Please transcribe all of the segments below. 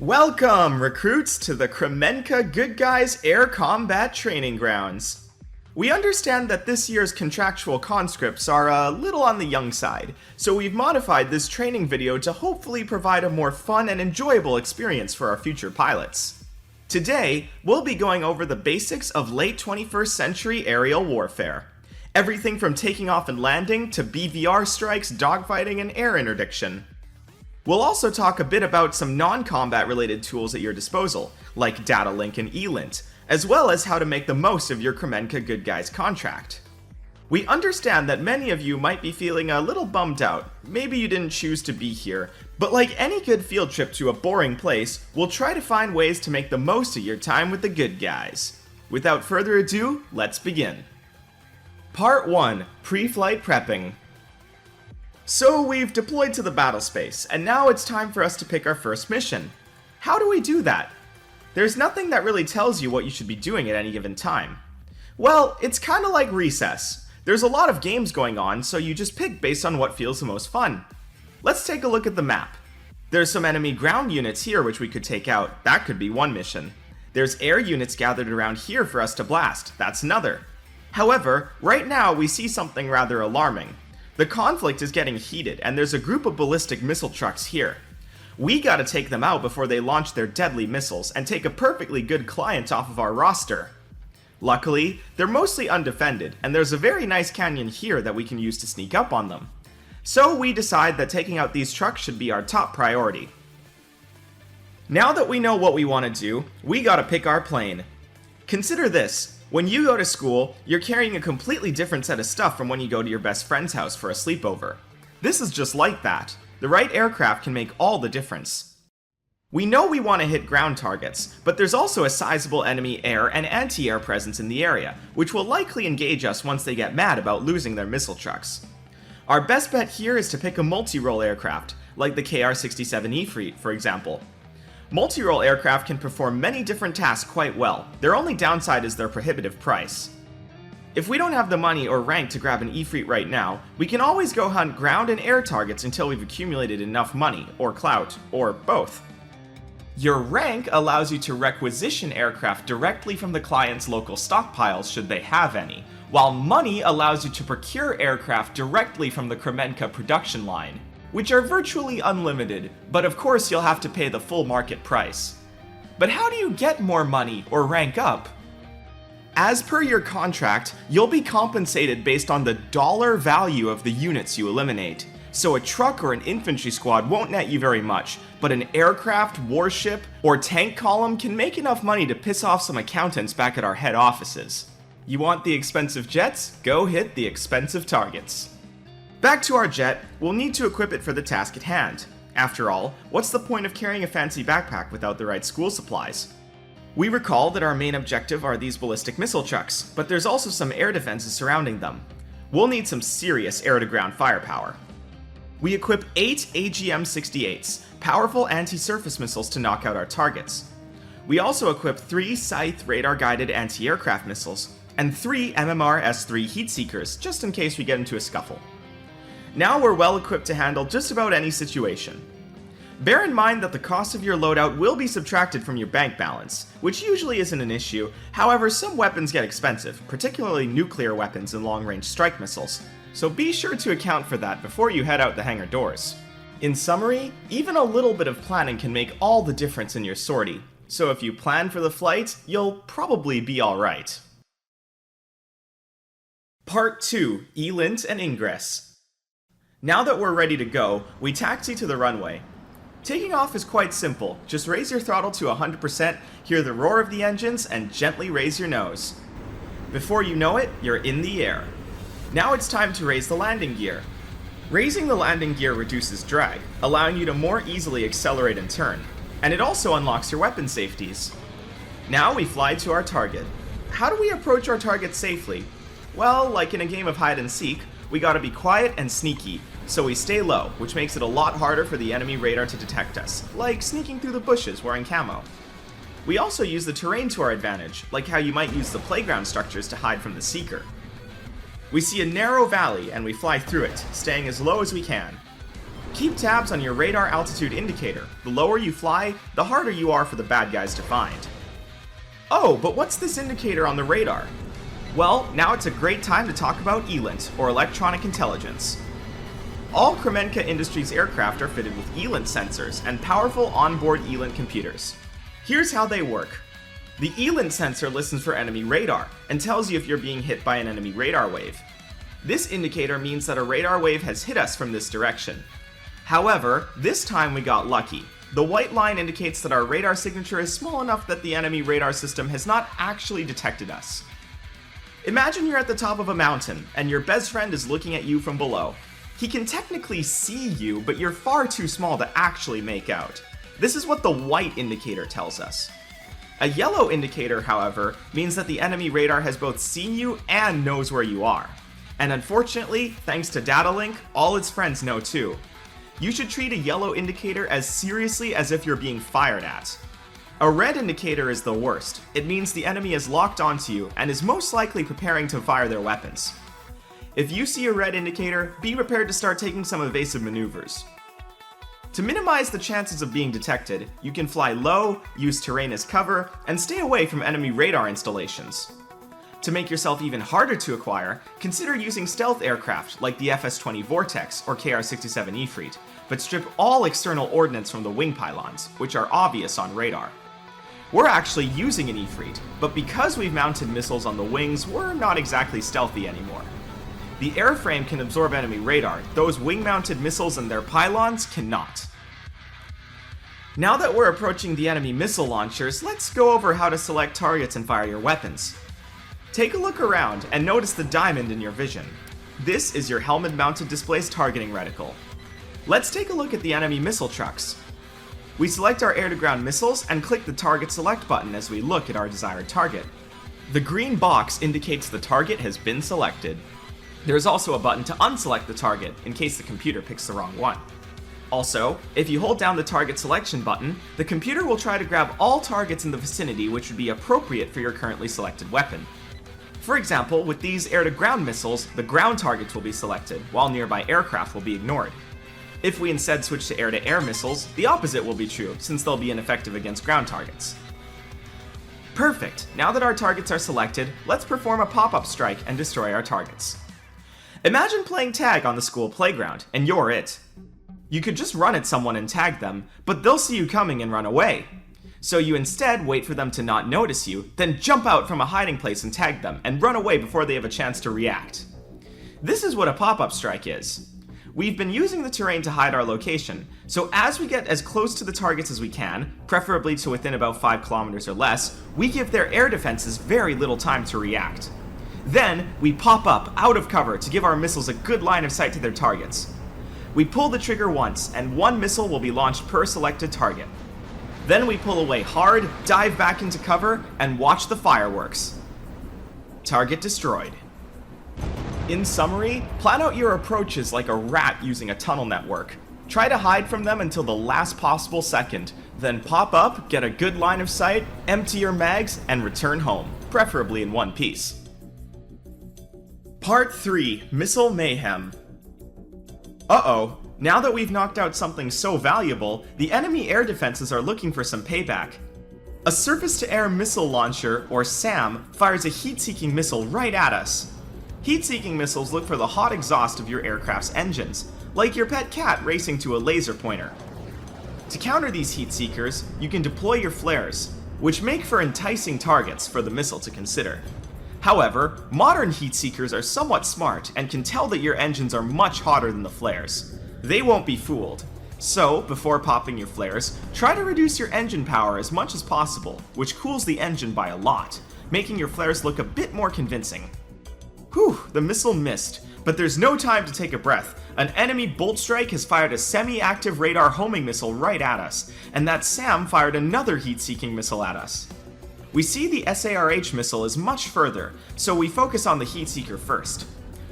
Welcome, recruits, to the Kramenka GoodGuys Air Combat Training Grounds. We understand that this year's contractual conscripts are a little on the young side, so we've modified this training video to hopefully provide a more fun and enjoyable experience for our future pilots. Today, we'll be going over the basics of late 21st century aerial warfare. Everything from taking off and landing to BVR strikes, dogfighting, and air interdiction. We'll also talk a bit about some non-combat related tools at your disposal, like data link and Elint, as well as how to make the most of your Kramenka GoodGuys contract. We understand that many of you might be feeling a little bummed out, maybe you didn't choose to be here, but like any good field trip to a boring place, we'll try to find ways to make the most of your time with the GoodGuys. Without further ado, let's begin. Part 1. Preflight Prepping. So we've deployed to the battle space, and now it's time for us to pick our first mission. How do we do that? There's nothing that really tells you what you should be doing at any given time. Well, it's kinda like recess. There's a lot of games going on, so you just pick based on what feels the most fun. Let's take a look at the map. There's some enemy ground units here which we could take out. That could be one mission. There's air units gathered around here for us to blast. That's another. However, right now we see something rather alarming. The conflict is getting heated, and there's a group of ballistic missile trucks here. We gotta take them out before they launch their deadly missiles and take a perfectly good client off of our roster. Luckily, they're mostly undefended, and there's a very nice canyon here that we can use to sneak up on them. So we decide that taking out these trucks should be our top priority. Now that we know what we want to do, we gotta pick our plane. Consider this. When you go to school, you're carrying a completely different set of stuff from when you go to your best friend's house for a sleepover. This is just like that. The right aircraft can make all the difference. We know we want to hit ground targets, but there's also a sizable enemy air and anti-air presence in the area, which will likely engage us once they get mad about losing their missile trucks. Our best bet here is to pick a multi-role aircraft, like the KR-67 Ifrit, for example. Multi-role aircraft can perform many different tasks quite well. Their only downside is their prohibitive price. If we don't have the money or rank to grab an Ifrit right now, we can always go hunt ground and air targets until we've accumulated enough money, or clout, or both. Your rank allows you to requisition aircraft directly from the client's local stockpiles should they have any, while money allows you to procure aircraft directly from the Kramenka production line, which are virtually unlimited, but of course you'll have to pay the full market price. But how do you get more money or rank up? As per your contract, you'll be compensated based on the dollar value of the units you eliminate. So a truck or an infantry squad won't net you very much, but an aircraft, warship, or tank column can make enough money to piss off some accountants back at our head offices. You want the expensive jets? Go hit the expensive targets. Back to our jet, we'll need to equip it for the task at hand. After all, what's the point of carrying a fancy backpack without the right school supplies? We recall that our main objective are these ballistic missile trucks, but there's also some air defenses surrounding them. We'll need some serious air-to-ground firepower. We equip 8 AGM-68s, powerful anti-surface missiles to knock out our targets. We also equip 3 Scythe radar-guided anti-aircraft missiles, and 3 MMR-S3 heat seekers, just in case we get into a scuffle. Now we're well equipped to handle just about any situation. Bear in mind that the cost of your loadout will be subtracted from your bank balance, which usually isn't an issue. However, some weapons get expensive, particularly nuclear weapons and long-range strike missiles, so be sure to account for that before you head out the hangar doors. In summary, even a little bit of planning can make all the difference in your sortie, so if you plan for the flight, you'll probably be alright. Part 2. Elint and Ingress. Now that we're ready to go, we taxi to the runway. Taking off is quite simple. Just raise your throttle to 100%, hear the roar of the engines, and gently raise your nose. Before you know it, you're in the air. Now it's time to raise the landing gear. Raising the landing gear reduces drag, allowing you to more easily accelerate and turn, and it also unlocks your weapon safeties. Now we fly to our target. How do we approach our target safely? Well, like in a game of hide and seek, we gotta be quiet and sneaky, so we stay low, which makes it a lot harder for the enemy radar to detect us, like sneaking through the bushes wearing camo. We also use the terrain to our advantage, like how you might use the playground structures to hide from the seeker. We see a narrow valley and we fly through it, staying as low as we can. Keep tabs on your radar altitude indicator. The lower you fly, the harder you are for the bad guys to find. Oh, but what's this indicator on the radar? Well, now it's a great time to talk about Elint, or electronic intelligence. All Kramenka Industries aircraft are fitted with Elint sensors and powerful onboard Elint computers. Here's how they work. The Elint sensor listens for enemy radar and tells you if you're being hit by an enemy radar wave. This indicator means that a radar wave has hit us from this direction. However, this time we got lucky. The white line indicates that our radar signature is small enough that the enemy radar system has not actually detected us. Imagine you're at the top of a mountain, and your best friend is looking at you from below. He can technically see you, but you're far too small to actually make out. This is what the white indicator tells us. A yellow indicator, however, means that the enemy radar has both seen you and knows where you are. And unfortunately, thanks to data link, all its friends know too. You should treat a yellow indicator as seriously as if you're being fired at. A red indicator is the worst. It means the enemy is locked onto you and is most likely preparing to fire their weapons. If you see a red indicator, be prepared to start taking some evasive maneuvers. To minimize the chances of being detected, you can fly low, use terrain as cover, and stay away from enemy radar installations. To make yourself even harder to acquire, consider using stealth aircraft like the FS-20 Vortex or KR-67 Ifrit, but strip all external ordnance from the wing pylons, which are obvious on radar. We're actually using an Ifrit, but because we've mounted missiles on the wings, we're not exactly stealthy anymore. The airframe can absorb enemy radar, those wing-mounted missiles and their pylons cannot. Now that we're approaching the enemy missile launchers, let's go over how to select targets and fire your weapons. Take a look around and notice the diamond in your vision. This is your helmet-mounted displaced targeting reticle. Let's take a look at the enemy missile trucks. We select our air-to-ground missiles and click the target select button as we look at our desired target. The green box indicates the target has been selected. There is also a button to unselect the target in case the computer picks the wrong one. Also, if you hold down the target selection button, the computer will try to grab all targets in the vicinity which would be appropriate for your currently selected weapon. For example, with these air-to-ground missiles, the ground targets will be selected, while nearby aircraft will be ignored. If we instead switch to air-to-air missiles, the opposite will be true, since they'll be ineffective against ground targets. Perfect! Now that our targets are selected, let's perform a pop-up strike and destroy our targets. Imagine playing tag on the school playground, and you're it. You could just run at someone and tag them, but they'll see you coming and run away. So you instead wait for them to not notice you, then jump out from a hiding place and tag them, and run away before they have a chance to react. This is what a pop-up strike is. We've been using the terrain to hide our location, so as we get as close to the targets as we can, preferably to within about 5 kilometers or less, we give their air defenses very little time to react. Then, we pop up out of cover to give our missiles a good line of sight to their targets. We pull the trigger once, and 1 missile will be launched per selected target. Then we pull away hard, dive back into cover, and watch the fireworks. Target destroyed. In summary, plan out your approaches like a rat using a tunnel network. Try to hide from them until the last possible second, then pop up, get a good line of sight, empty your mags, and return home, preferably in one piece. Part 3, Missile Mayhem. Uh-oh. Now that we've knocked out something so valuable, the enemy air defenses are looking for some payback. A surface-to-air missile launcher, or SAM, fires a heat-seeking missile right at us. Heat-seeking missiles look for the hot exhaust of your aircraft's engines, like your pet cat racing to a laser pointer. To counter these heat seekers, you can deploy your flares, which make for enticing targets for the missile to consider. However, modern heat seekers are somewhat smart and can tell that your engines are much hotter than the flares. They won't be fooled. So, before popping your flares, try to reduce your engine power as much as possible, which cools the engine by a lot, making your flares look a bit more convincing. Whew, the missile missed, but there's no time to take a breath. An enemy bolt strike has fired a semi-active radar homing missile right at us, and that SAM fired another heat-seeking missile at us. We see the SARH missile is much further, so we focus on the heat seeker first.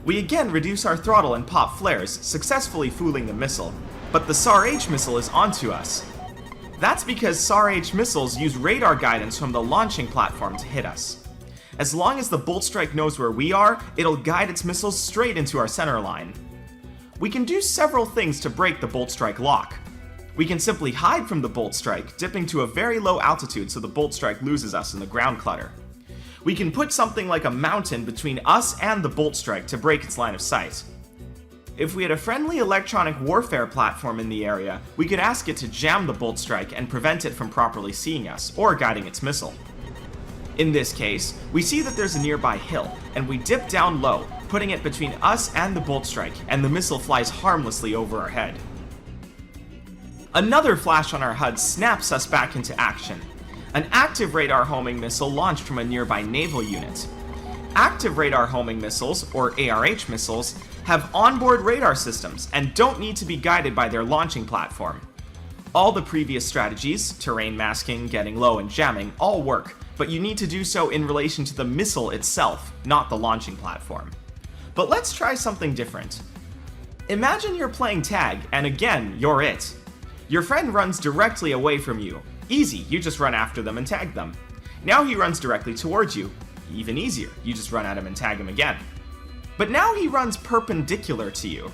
We again reduce our throttle and pop flares, successfully fooling the missile, but the SARH missile is onto us. That's because SARH missiles use radar guidance from the launching platform to hit us. As long as the bolt strike knows where we are, it'll guide its missiles straight into our center line. We can do several things to break the bolt strike lock. We can simply hide from the bolt strike, dipping to a very low altitude so the bolt strike loses us in the ground clutter. We can put something like a mountain between us and the bolt strike to break its line of sight. If we had a friendly electronic warfare platform in the area, we could ask it to jam the bolt strike and prevent it from properly seeing us, or guiding its missile. In this case, we see that there's a nearby hill, and we dip down low, putting it between us and the bolt strike, and the missile flies harmlessly over our head. Another flash on our HUD snaps us back into action. An active radar homing missile launched from a nearby naval unit. Active radar homing missiles, or ARH missiles, have onboard radar systems and don't need to be guided by their launching platform. All the previous strategies, terrain masking, getting low, and jamming, all work, but you need to do so in relation to the missile itself, not the launching platform. But let's try something different. Imagine you're playing tag, and again, you're it. Your friend runs directly away from you. Easy, you just run after them and tag them. Now he runs directly towards you. Even easier, you just run at him and tag him again. But now he runs perpendicular to you.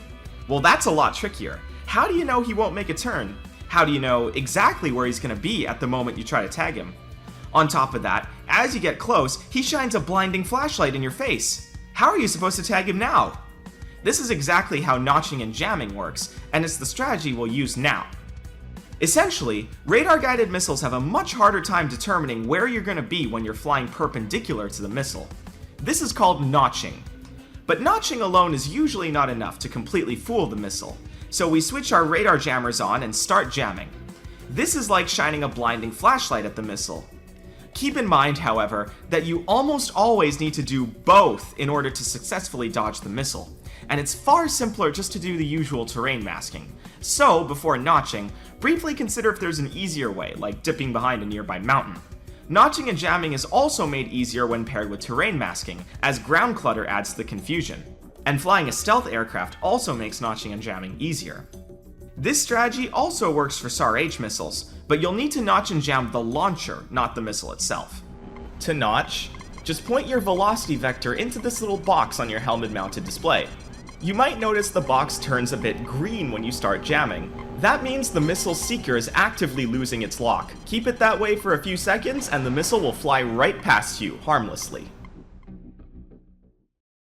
Well, that's a lot trickier. How do you know he won't make a turn? How do you know exactly where he's going to be at the moment you try to tag him? On top of that, as you get close, he shines a blinding flashlight in your face. How are you supposed to tag him now? This is exactly how notching and jamming works, and it's the strategy we'll use now. Essentially, radar-guided missiles have a much harder time determining where you're going to be when you're flying perpendicular to the missile. This is called notching. But notching alone is usually not enough to completely fool the missile, so we switch our radar jammers on and start jamming. This is like shining a blinding flashlight at the missile. Keep in mind, however, that you almost always need to do both in order to successfully dodge the missile, and it's far simpler just to do the usual terrain masking. So, before notching, briefly consider if there's an easier way, like dipping behind a nearby mountain. Notching and jamming is also made easier when paired with terrain masking, as ground clutter adds to the confusion. And flying a stealth aircraft also makes notching and jamming easier. This strategy also works for SAR-H missiles, but you'll need to notch and jam the launcher, not the missile itself. To notch, just point your velocity vector into this little box on your helmet-mounted display. You might notice the box turns a bit green when you start jamming. That means the missile seeker is actively losing its lock. Keep it that way for a few seconds and the missile will fly right past you, harmlessly.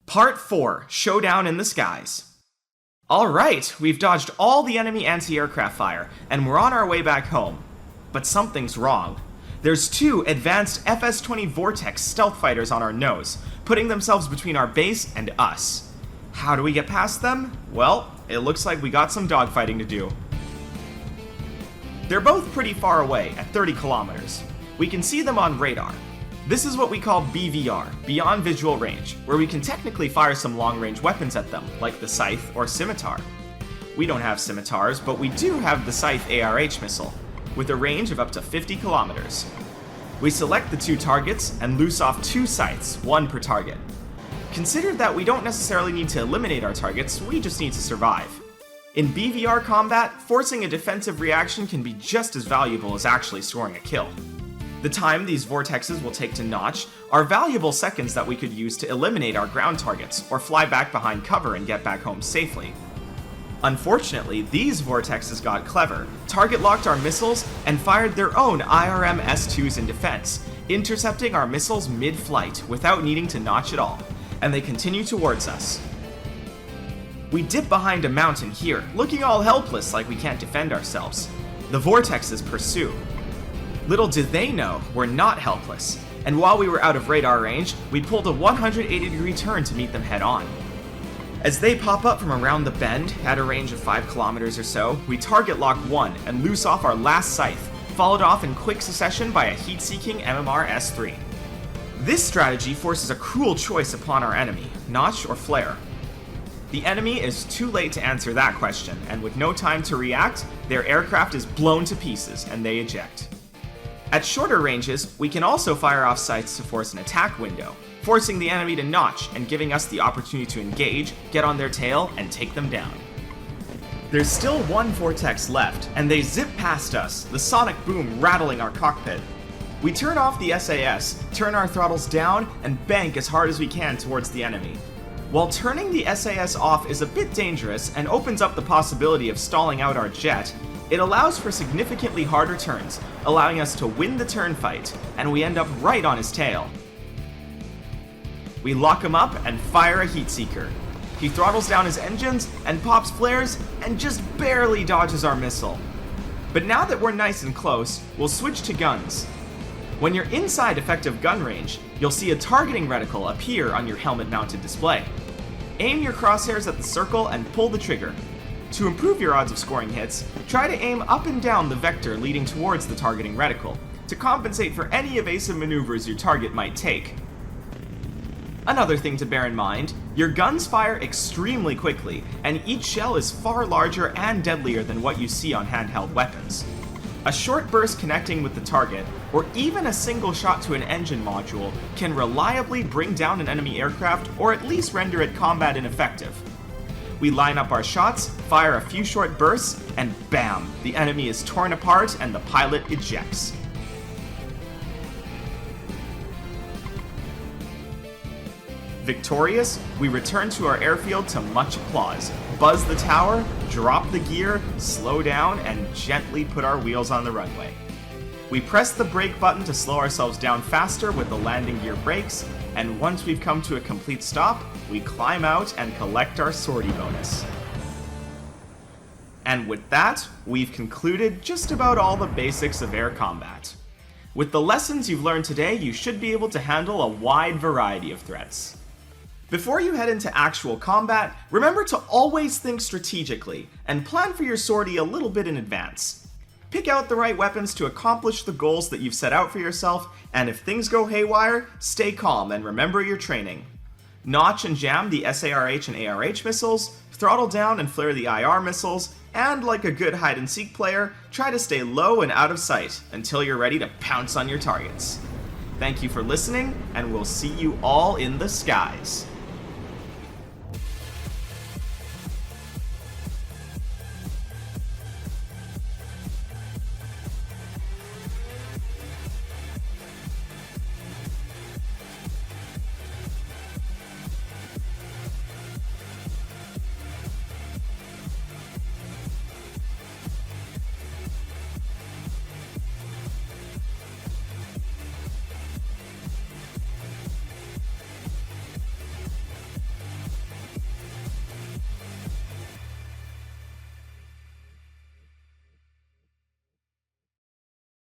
Part 4, Showdown in the Skies. Alright, we've dodged all the enemy anti-aircraft fire, and we're on our way back home. But something's wrong. There's 2 advanced FS-20 Vortex stealth fighters on our nose, putting themselves between our base and us. How do we get past them? Well, it looks like we got some dogfighting to do. They're both pretty far away, at 30 kilometers. We can see them on radar. This is what we call BVR, Beyond Visual Range, where we can technically fire some long-range weapons at them, like the Scythe or Scimitar. We don't have scimitars, but we do have the Scythe ARH missile, with a range of up to 50 kilometers. We select the 2 targets and loose off 2 scythes, 1 per target. Consider that we don't necessarily need to eliminate our targets, we just need to survive. In BVR combat, forcing a defensive reaction can be just as valuable as actually scoring a kill. The time these vortexes will take to notch are valuable seconds that we could use to eliminate our ground targets, or fly back behind cover and get back home safely. Unfortunately, these vortexes got clever, target-locked our missiles, and fired their own IRM S2s in defense, intercepting our missiles mid-flight without needing to notch at all, and they continue towards us. We dip behind a mountain here, looking all helpless like we can't defend ourselves. The vortexes pursue. Little did they know we're not helpless, and while we were out of radar range, we pulled a 180-degree turn to meet them head-on. As they pop up from around the bend, at a range of 5 kilometers or so, we target lock 1 and loose off our last scythe, followed off in quick succession by a heat-seeking MMR S3. This strategy forces a cruel choice upon our enemy, notch or flare. The enemy is too late to answer that question, and with no time to react, their aircraft is blown to pieces and they eject. At shorter ranges, we can also fire off sights to force an attack window, forcing the enemy to notch and giving us the opportunity to engage, get on their tail, and take them down. There's still 1 vortex left, and they zip past us, the sonic boom rattling our cockpit. We turn off the SAS, turn our throttles down, and bank as hard as we can towards the enemy. While turning the SAS off is a bit dangerous and opens up the possibility of stalling out our jet, it allows for significantly harder turns, allowing us to win the turn fight, and we end up right on his tail. We lock him up and fire a heat seeker. He throttles down his engines and pops flares and just barely dodges our missile. But now that we're nice and close, we'll switch to guns. When you're inside effective gun range, you'll see a targeting reticle appear on your helmet-mounted display. Aim your crosshairs at the circle and pull the trigger. To improve your odds of scoring hits, try to aim up and down the vector leading towards the targeting reticle, to compensate for any evasive maneuvers your target might take. Another thing to bear in mind, your guns fire extremely quickly, and each shell is far larger and deadlier than what you see on handheld weapons. A short burst connecting with the target, or even a single shot to an engine module, can reliably bring down an enemy aircraft or at least render it combat ineffective. We line up our shots, fire a few short bursts, and bam! The enemy is torn apart and the pilot ejects. Victorious, we return to our airfield to much applause, buzz the tower, drop the gear, slow down, and gently put our wheels on the runway. We press the brake button to slow ourselves down faster with the landing gear brakes, and once we've come to a complete stop, we climb out and collect our sortie bonus. And with that, we've concluded just about all the basics of air combat. With the lessons you've learned today, you should be able to handle a wide variety of threats. Before you head into actual combat, remember to always think strategically, and plan for your sortie a little bit in advance. Pick out the right weapons to accomplish the goals that you've set out for yourself, and if things go haywire, stay calm and remember your training. Notch and jam the SARH and ARH missiles, throttle down and flare the IR missiles, and like a good hide-and-seek player, try to stay low and out of sight until you're ready to pounce on your targets. Thank you for listening, and we'll see you all in the skies.